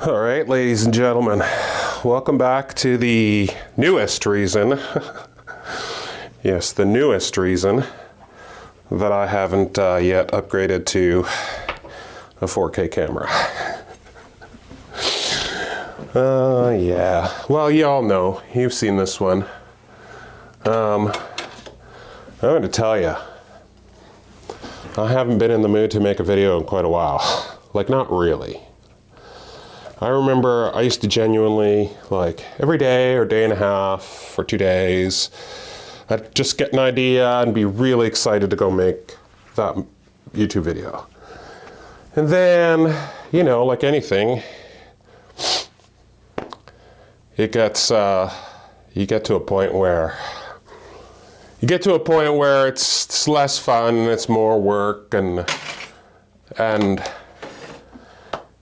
All right, ladies and gentlemen, welcome back to the newest reason, yes, the newest reason that I haven't yet upgraded to a 4K camera. Yeah, well, you all know, you've seen this one. I'm going to tell you, I haven't been in the mood to make a video in quite a while. Like, not really. I remember I used to genuinely, like, every day or day and a half or 2 days, I'd just get an idea and be really excited to go make that YouTube video. And then, you know, like anything, it gets, you get to a point where it's less fun, it's more work, and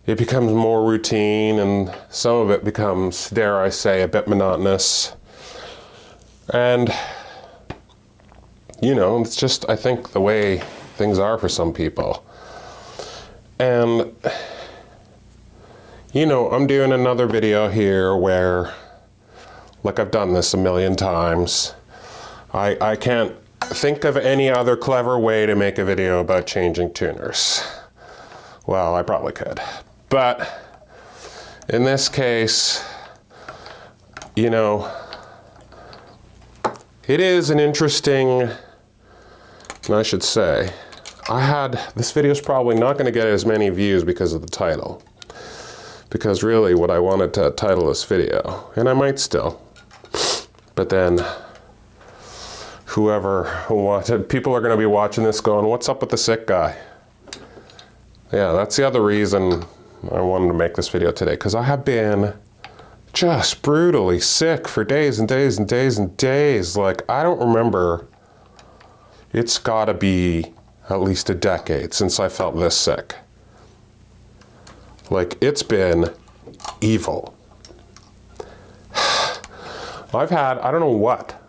it becomes more routine, and some of it becomes, dare I say, a bit monotonous. And, you know, it's just, I think, the way things are for some people. And, you know, I'm doing another video here where, like, I've done this a million times. I can't think of any other clever way to make a video about changing tuners. Well, I probably could. But in this case, you know, it is an interesting, I should say, this video's probably not going to get as many views because of the title. Because really what I wanted to title this video, and I might still, but then whoever wanted, people are going to be watching this going, what's up with the sick guy? Yeah, that's the other reason I wanted to make this video today, because I have been just brutally sick for days and days and days and days. Like, I don't remember, it's gotta be at least a decade since I felt this sick. Like, it's been evil. I've had, I don't know what,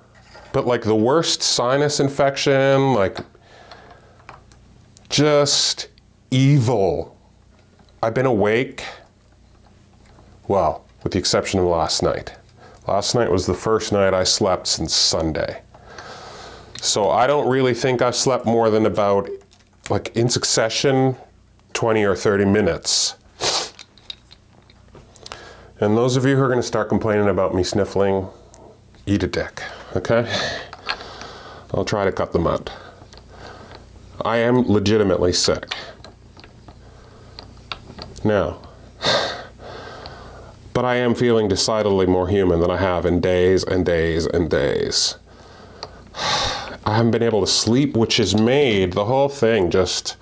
but like the worst sinus infection, like just evil. I've been awake, well, with the exception of last night. Last night was the first night I slept since Sunday. So I don't really think I've slept more than about, like in succession, 20 or 30 minutes. And those of you who are going to start complaining about me sniffling, eat a dick, okay? I'll try to cut them out. I am legitimately sick. Now, but I am feeling decidedly more human than I have in days and days and days. I haven't been able to sleep, which has made the whole thing just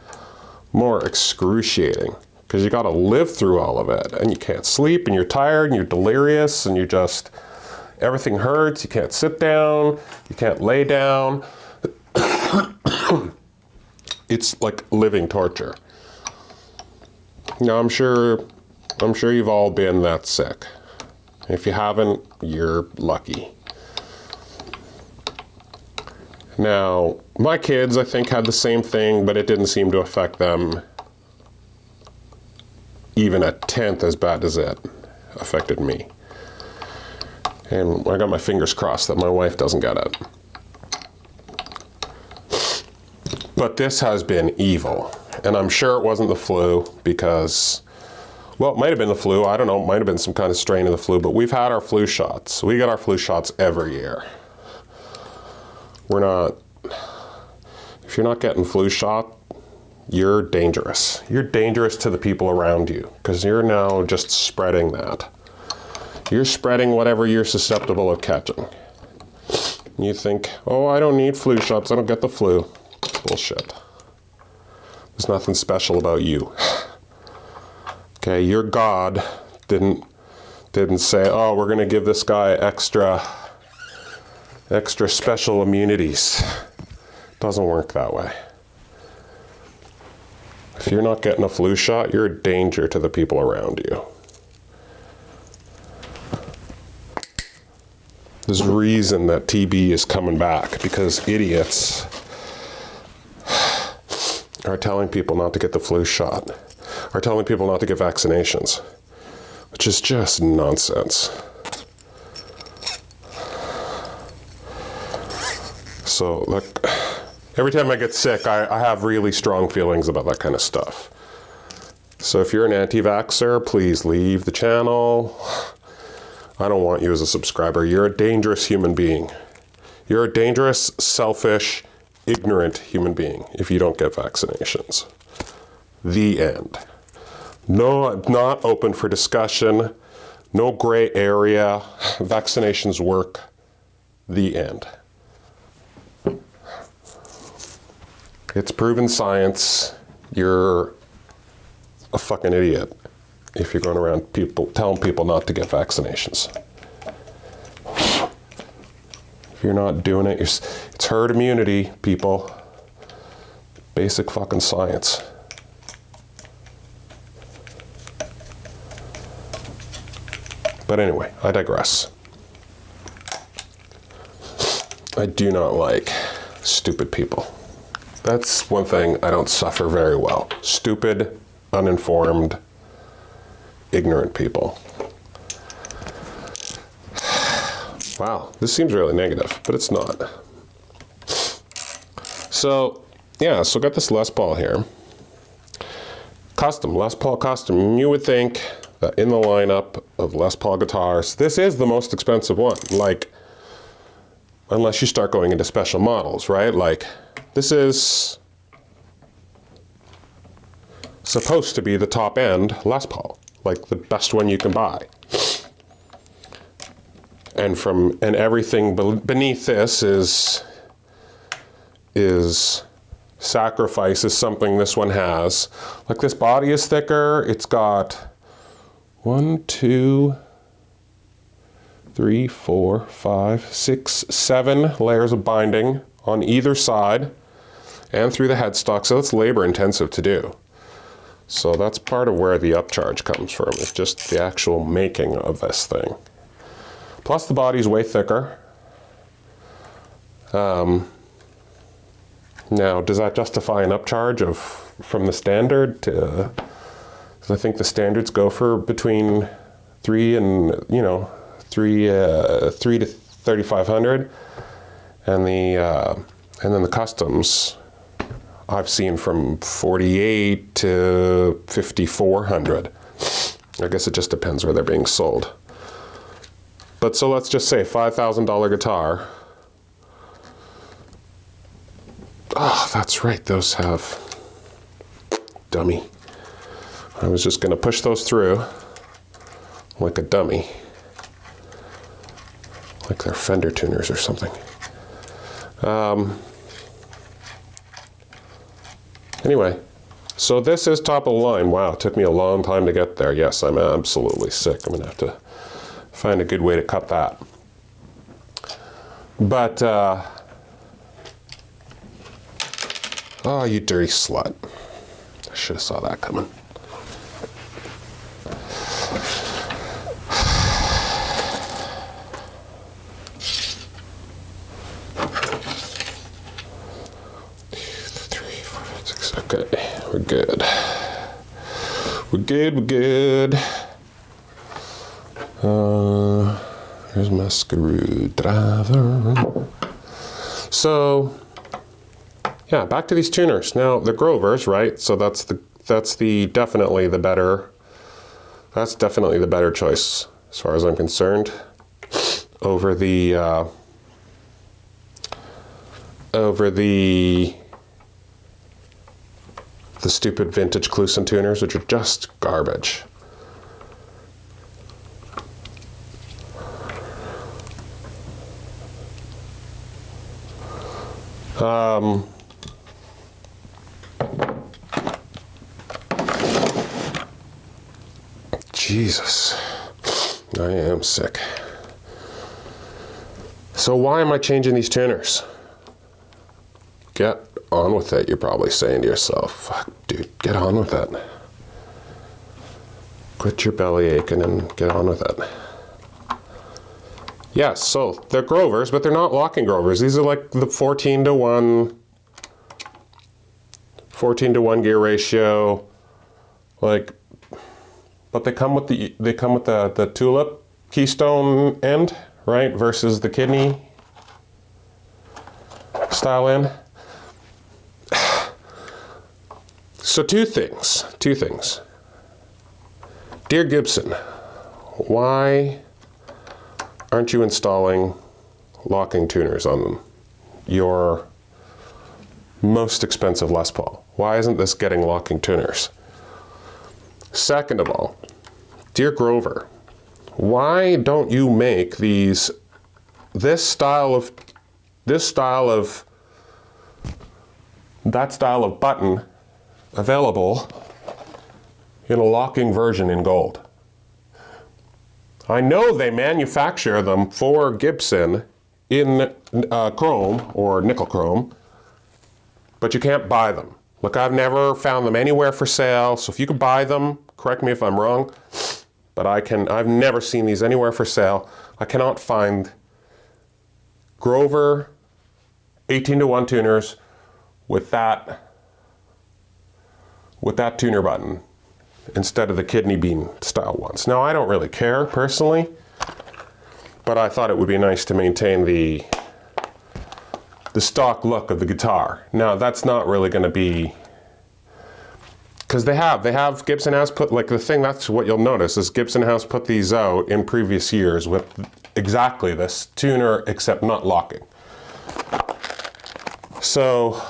more excruciating, because you got to live through all of it, and you can't sleep, and you're tired, and you're delirious, and you just, everything hurts, you can't sit down, you can't lay down. It's like living torture. Now, I'm sure you've all been that sick. If you haven't, you're lucky. Now, my kids, I think, had the same thing, but it didn't seem to affect them even a tenth as bad as it affected me. And I got my fingers crossed that my wife doesn't get it. But this has been evil. And I'm sure it wasn't the flu because, well, it might have been the flu. I don't know. It might have been some kind of strain of the flu. But we've had our flu shots. We get our flu shots every year. If you're not getting flu shot, you're dangerous. You're dangerous to the people around you because you're now just spreading that. You're spreading whatever you're susceptible of catching. You think, oh, I don't need flu shots. I don't get the flu. Bullshit. There's nothing special about you. Okay, your God didn't say, oh, we're going to give this guy extra special immunities. It doesn't work that way. If you're not getting a flu shot, you're a danger to the people around you. There's a reason that TB is coming back, because idiots are telling people not to get the flu shot, are telling people not to get vaccinations. which is just nonsense. So, like, every time I get sick, I have really strong feelings about that kind of stuff. So if you're an anti-vaxxer, please leave the channel. I don't want you as a subscriber. You're a dangerous human being. You're a dangerous, selfish, ignorant human being if you don't get vaccinations. The end. No, not open for discussion. No gray area. Vaccinations work. The end. It's proven science. You're a fucking idiot if you're going around telling people not to get vaccinations. If you're not doing it, it's herd immunity, people. Basic fucking science. But anyway, I digress. I do not like stupid people. That's one thing I don't suffer very well. Stupid, uninformed, ignorant people. Wow, this seems really negative, but it's not. So, yeah, so got this Les Paul here. Custom, Les Paul custom. You would think that in the lineup of Les Paul guitars, this is the most expensive one. Like, unless you start going into special models, right? Like, this is supposed to be the top end Les Paul, like the best one you can buy. And everything beneath this is sacrifices something this one has. Like, this body is thicker. It's got 1, 2, 3, 4, 5, 6, 7 layers of binding on either side and through the headstock, so it's labor intensive to do. So that's part of where the upcharge comes from, is just the actual making of this thing. Plus the body's way thicker. Now, does that justify an upcharge from the standard to, 'cause I think the standards go for between three to 3,500, and then the customs I've seen from 48 to 5,400. I guess it just depends where they're being sold. But so let's just say $5,000 guitar. Oh, that's right, those have, dummy. I was just gonna push those through like a dummy. Like they're Fender tuners or something. Anyway, so this is top of the line. Wow, it took me a long time to get there. Yes, I'm absolutely sick. I'm gonna have to find a good way to cut that. But, oh, you dirty slut. I should have saw that coming. Okay, we're good. We're good. Here's my screwdriver. So, yeah, back to these tuners. Now, the Grovers, right? So that's definitely the better choice as far as I'm concerned over the stupid vintage Kluson tuners, which are just garbage. Jesus, I am sick. So why am I changing these tuners? Get on with it, you're probably saying to yourself. Fuck, dude, get on with it. Quit your belly aching and get on with it. Yes, so they're Grovers, but they're not locking Grovers. These are like the 14:1 gear ratio. Like, but they come with the tulip keystone end, right, versus the kidney style end. So two things. Dear Gibson, why aren't you installing locking tuners on them? Your most expensive Les Paul. Why isn't this getting locking tuners? Second of all, dear Grover, why don't you make that style of button available in a locking version in gold? I know they manufacture them for Gibson in chrome or nickel chrome, but you can't buy them. Look, I've never found them anywhere for sale, so if you could buy them, correct me if I'm wrong, but I've never seen these anywhere for sale. I cannot find Grover 18-to-1 tuners with that tuner button instead of the kidney bean style ones. Now, I don't really care personally, but I thought it would be nice to maintain the stock look of the guitar. Now, that's not really going to be, because Gibson has put, like, the thing, that's what you'll notice, is Gibson has put these out in previous years with exactly this tuner, except not locking. So,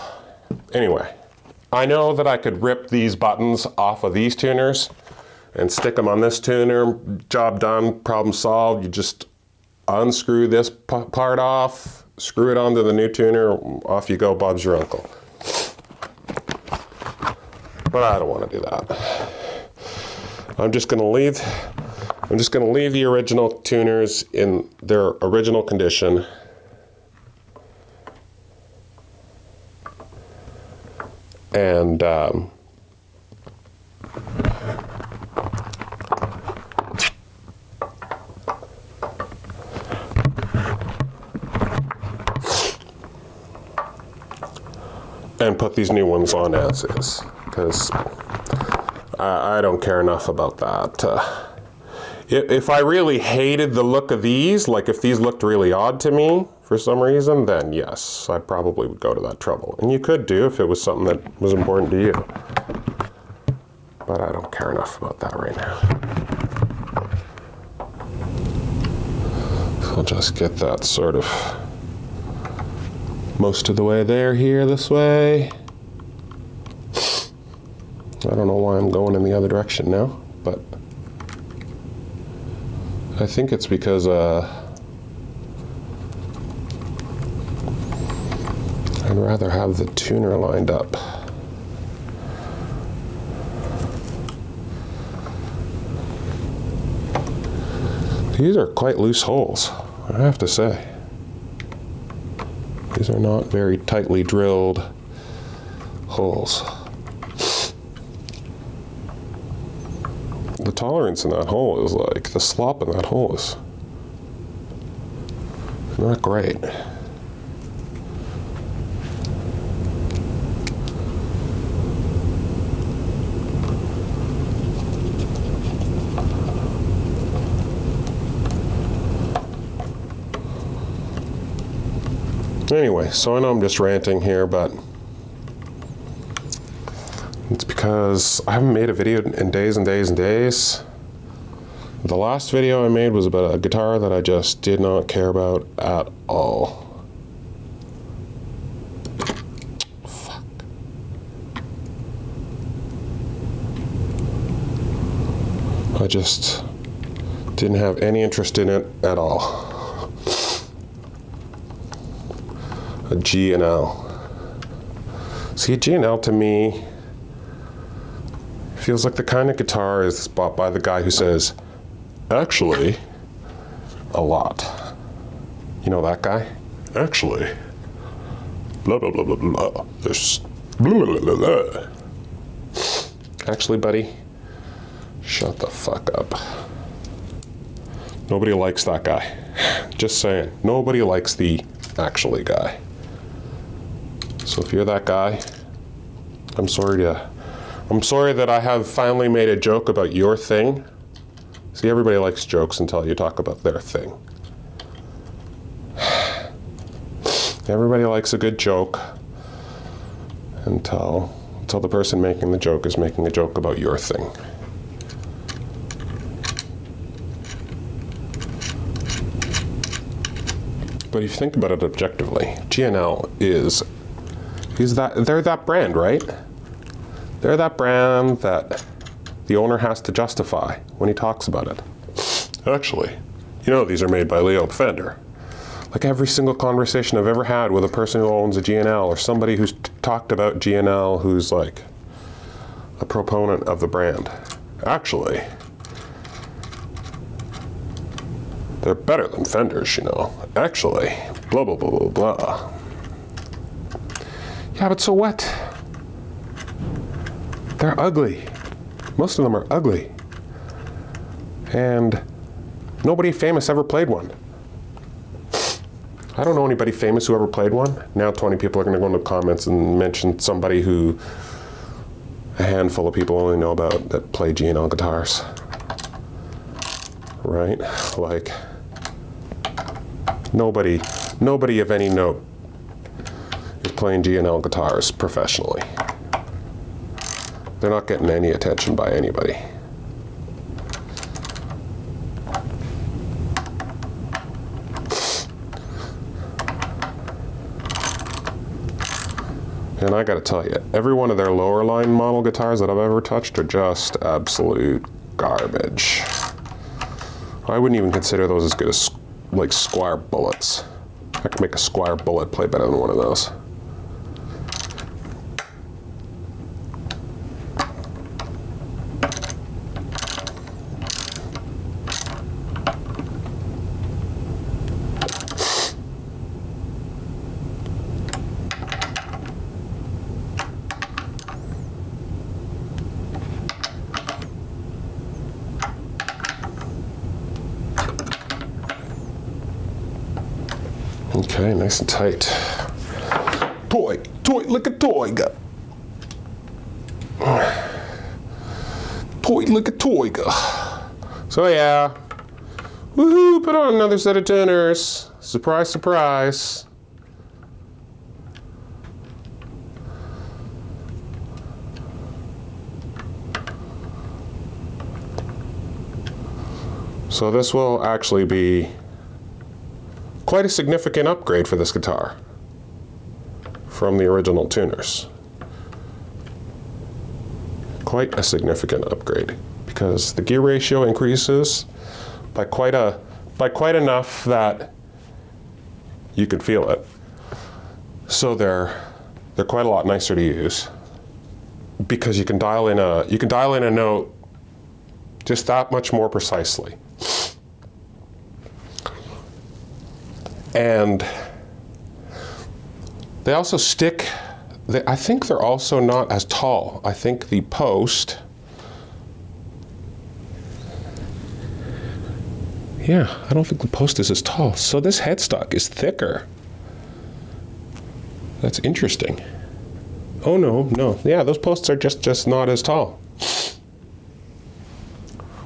anyway, I know that I could rip these buttons off of these tuners and stick them on this tuner, job done, problem solved. You just unscrew this part off, screw it onto the new tuner, off you go, Bob's your uncle. But I don't want to do that. I'm just going to leave the original tuners in their original condition. And put these new ones on as is, because I don't care enough about that. If I really hated the look of these, like if these looked really odd to me for some reason, then yes, I probably would go to that trouble. And you could do if it was something that was important to you. But I don't care enough about that right now. So I'll just get that sort of most of the way there here this way. I don't know why I'm going in the other direction now, but I think it's because I'd rather have the tuner lined up. These are quite loose holes, I have to say. These are not very tightly drilled holes. The tolerance in that hole is like, the slop in that hole is not great. Anyway, so I know I'm just ranting here, but it's because I haven't made a video in days and days and days. The last video I made was about a guitar that I just did not care about at all. Fuck. I just didn't have any interest in it at all. A G and L. See, a G and L to me feels like the kind of guitar is bought by the guy who says, actually, a lot. You know that guy? Actually, blah, blah, blah, blah, blah. There's blah, blah, blah, blah. Actually, buddy, shut the fuck up. Nobody likes that guy. Just saying. Nobody likes the actually guy. So if you're that guy, I'm sorry to I'm sorry that I have finally made a joke about your thing. See, everybody likes jokes until you talk about their thing. Everybody likes a good joke until the person making the joke is making a joke about your thing. But if you think about it objectively, GNL they're that brand, right? They're that brand that the owner has to justify when he talks about it. Actually, you know these are made by Leo Fender. Like every single conversation I've ever had with a person who owns a GNL or somebody who's talked about GNL who's like a proponent of the brand. Actually, they're better than Fenders, you know. Actually, blah, blah, blah, blah, blah. Yeah, but so what? They're ugly. Most of them are ugly. And nobody famous ever played one. I don't know anybody famous who ever played one. Now 20 people are going to go into the comments and mention somebody who a handful of people only know about that play GNL guitars. Right? Like, nobody of any note is playing GNL guitars professionally. They're not getting any attention by anybody. And I gotta tell you, every one of their lower line model guitars that I've ever touched are just absolute garbage. I wouldn't even consider those as good as like Squire Bullets. I could make a Squire Bullet play better than one of those. Okay, nice and tight. Toy, look at toy. Toy, look at toy. So yeah, woohoo! Put on another set of tuners. Surprise, surprise. So this will actually be quite a significant upgrade for this guitar from the original tuners. Quite a significant upgrade because the gear ratio increases by quite enough that you can feel it. So they're quite a lot nicer to use because you can dial in a note just that much more precisely. And they also stick, I think they're also not as tall. I think the post, yeah, I don't think the post is as tall. So this headstock is thicker. That's interesting. Oh no, yeah, those posts are just not as tall.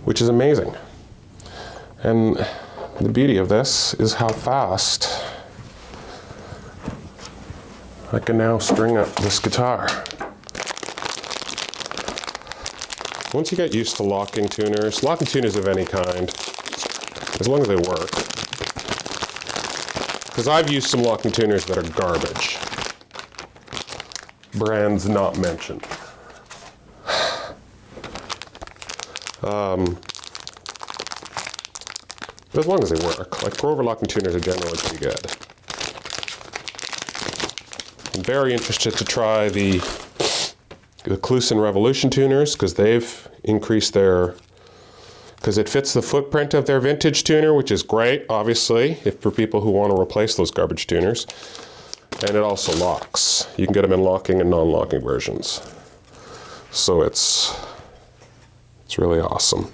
Which is amazing. And the beauty of this is how fast I can now string up this guitar. Once you get used to locking tuners of any kind, as long as they work, because I've used some locking tuners that are garbage, brands not mentioned. But as long as they work, like Grover locking tuners are generally pretty good. I'm very interested to try the Kluson Revolution tuners because they've increased because it fits the footprint of their vintage tuner, which is great, obviously, for people who want to replace those garbage tuners. And it also locks. You can get them in locking and non-locking versions. So it's really awesome.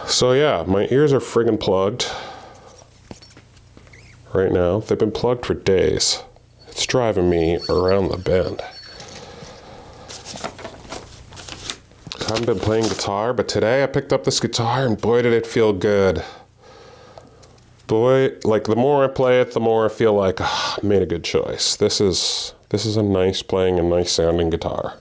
So yeah, my ears are friggin' plugged. right now. They've been plugged for days. It's driving me around the bend. I haven't been playing guitar, but today I picked up this guitar and boy did it feel good. Boy, like the more I play it, the more I feel like I made a good choice. This is a nice playing and nice sounding guitar.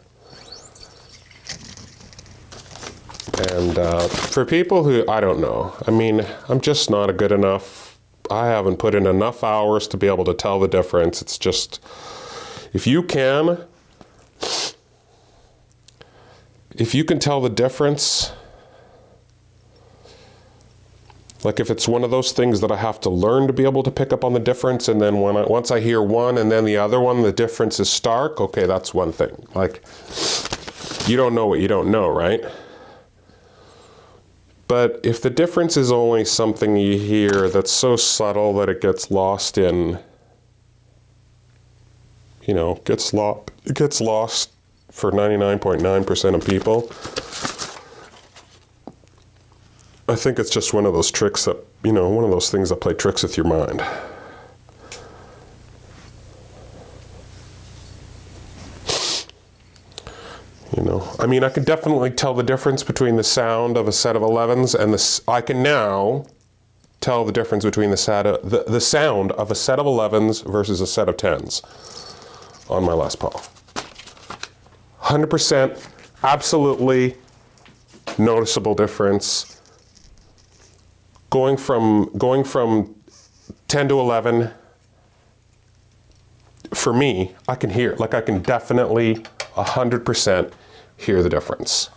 And for people who, I don't know, I mean, I'm just not a good enough, I haven't put in enough hours to be able to tell the difference. It's just, if you can tell the difference, like if it's one of those things that I have to learn to be able to pick up on the difference, and then once I hear one and then the other one, the difference is stark, okay, that's one thing. Like, you don't know what you don't know, right? But if the difference is only something you hear that's so subtle that it gets lost in, you know, it gets lost for 99.9% of people, I think it's just one of those tricks that, you know, one of those things that play tricks with your mind. You know, I mean, I can definitely tell the difference between the sound of a set of 11s and I can now tell the difference between the sound of a set of 11s versus a set of 10s on my Les Paul. 100% absolutely noticeable difference. Going from 10 to 11, for me, I can hear, like I can definitely 100% hear the difference.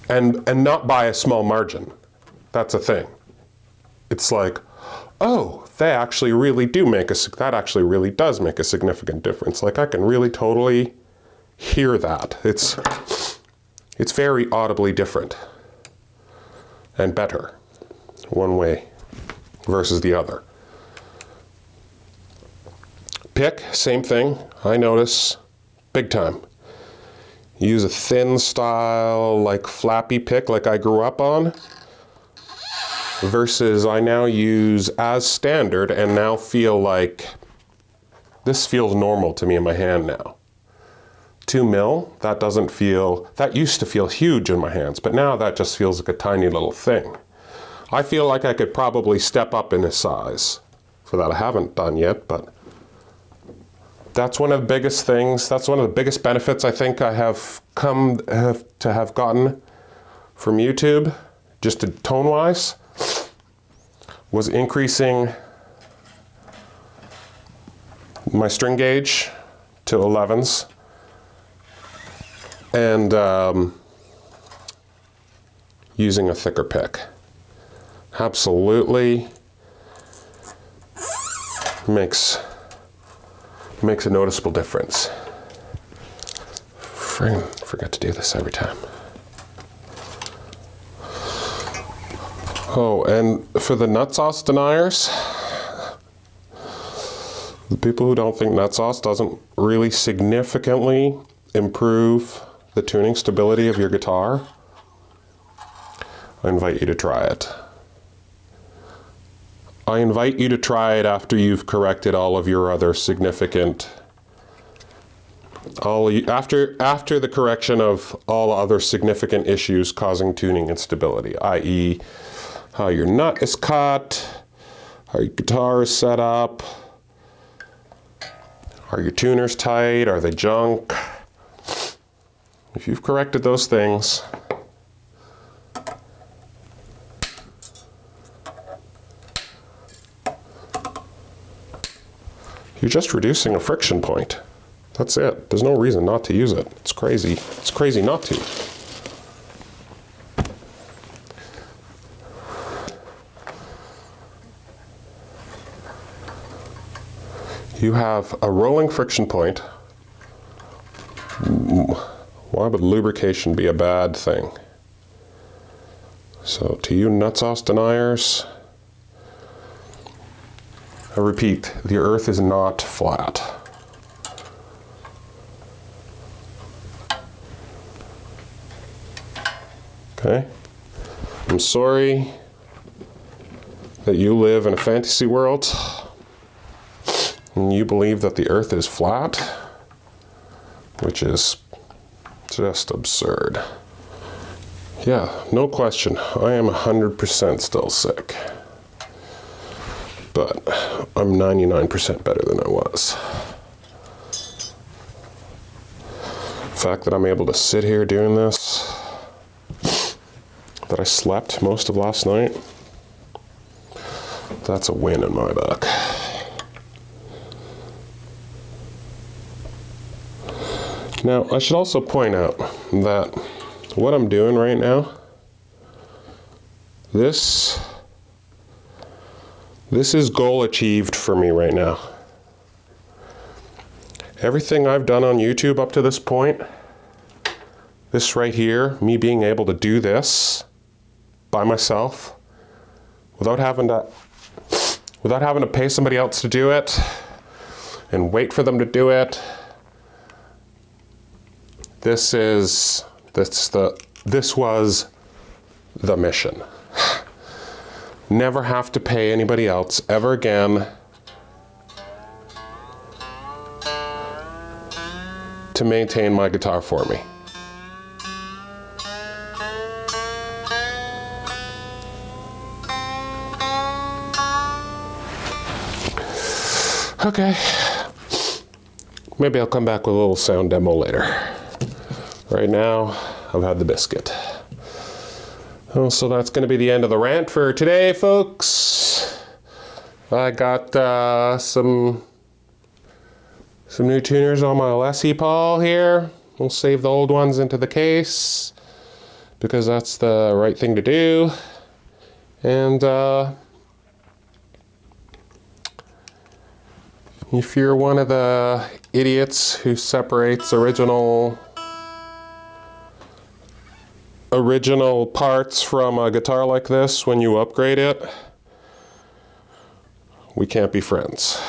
And not by a small margin. That's a thing. It's like, oh, that actually really does make a significant difference. Like I can really totally hear that. It's very audibly different and better one way versus the other. Pick, same thing. I notice big time. Use a thin style, like flappy pick like I grew up on, versus I now use as standard and now feel like this feels normal to me in my hand now. 2 mil, that used to feel huge in my hands, but now that just feels like a tiny little thing. I feel like I could probably step up in a size. For that I haven't done yet, but that's one of the biggest things, that's one of the biggest benefits I think I have gotten from YouTube, just tone-wise, was increasing my string gauge to 11s and using a thicker pick. Absolutely makes a noticeable difference. Forget to do this every time. Oh, and for the nut sauce deniers, the people who don't think nut sauce doesn't really significantly improve the tuning stability of your guitar, I invite you to try it. I invite you to try it after you've corrected all of your other significant, after the correction of all other significant issues causing tuning instability, i.e. how your nut is cut, how your guitar is set up, are your tuners tight, are they junk? If you've corrected those things, you're just reducing a friction point. That's it. There's no reason not to use it. It's crazy. It's crazy not to. You have a rolling friction point. Why would lubrication be a bad thing? So to you nut sauce deniers, I repeat, the earth is not flat. Okay? I'm sorry that you live in a fantasy world and you believe that the earth is flat, which is just absurd. Yeah, no question, I am 100% still sick. But I'm 99% better than I was. The fact that I'm able to sit here doing this, that I slept most of last night, that's a win in my book. Now, I should also point out that what I'm doing right now, this is goal achieved for me right now. Everything I've done on YouTube up to this point, this right here, me being able to do this by myself without having to pay somebody else to do it and wait for them to do it. This was the mission. Never have to pay anybody else ever again to maintain my guitar for me. Okay, maybe I'll come back with a little sound demo later. Right now, I've had the biscuit. Oh, so that's going to be the end of the rant for today, folks. I got some new tuners on my Les Paul here. We'll save the old ones into the case because that's the right thing to do. And if you're one of the idiots who separates original parts from a guitar like this when you upgrade it, we can't be friends.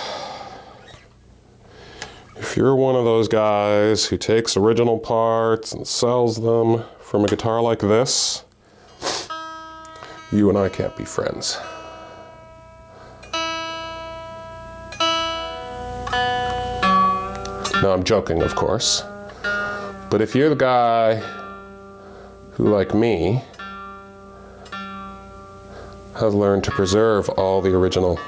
If you're one of those guys who takes original parts and sells them from a guitar like this, you and I can't be friends. No, I'm joking, of course. But if you're the guy who, like me, has learned to preserve all the original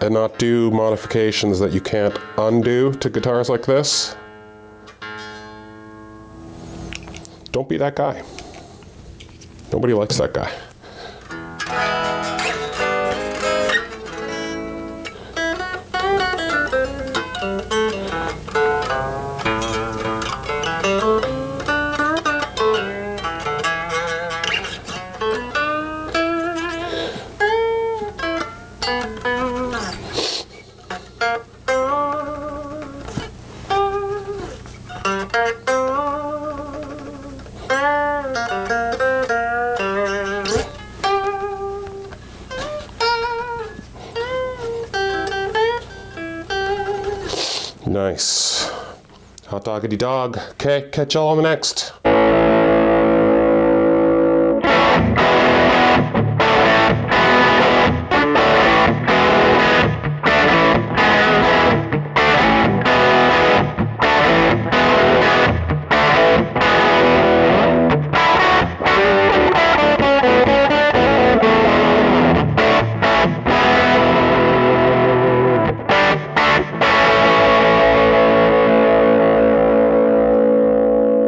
and not do modifications that you can't undo to guitars like this, don't be that guy. Nobody likes that guy. Nice. Hot doggity dog. Okay, catch y'all on the next.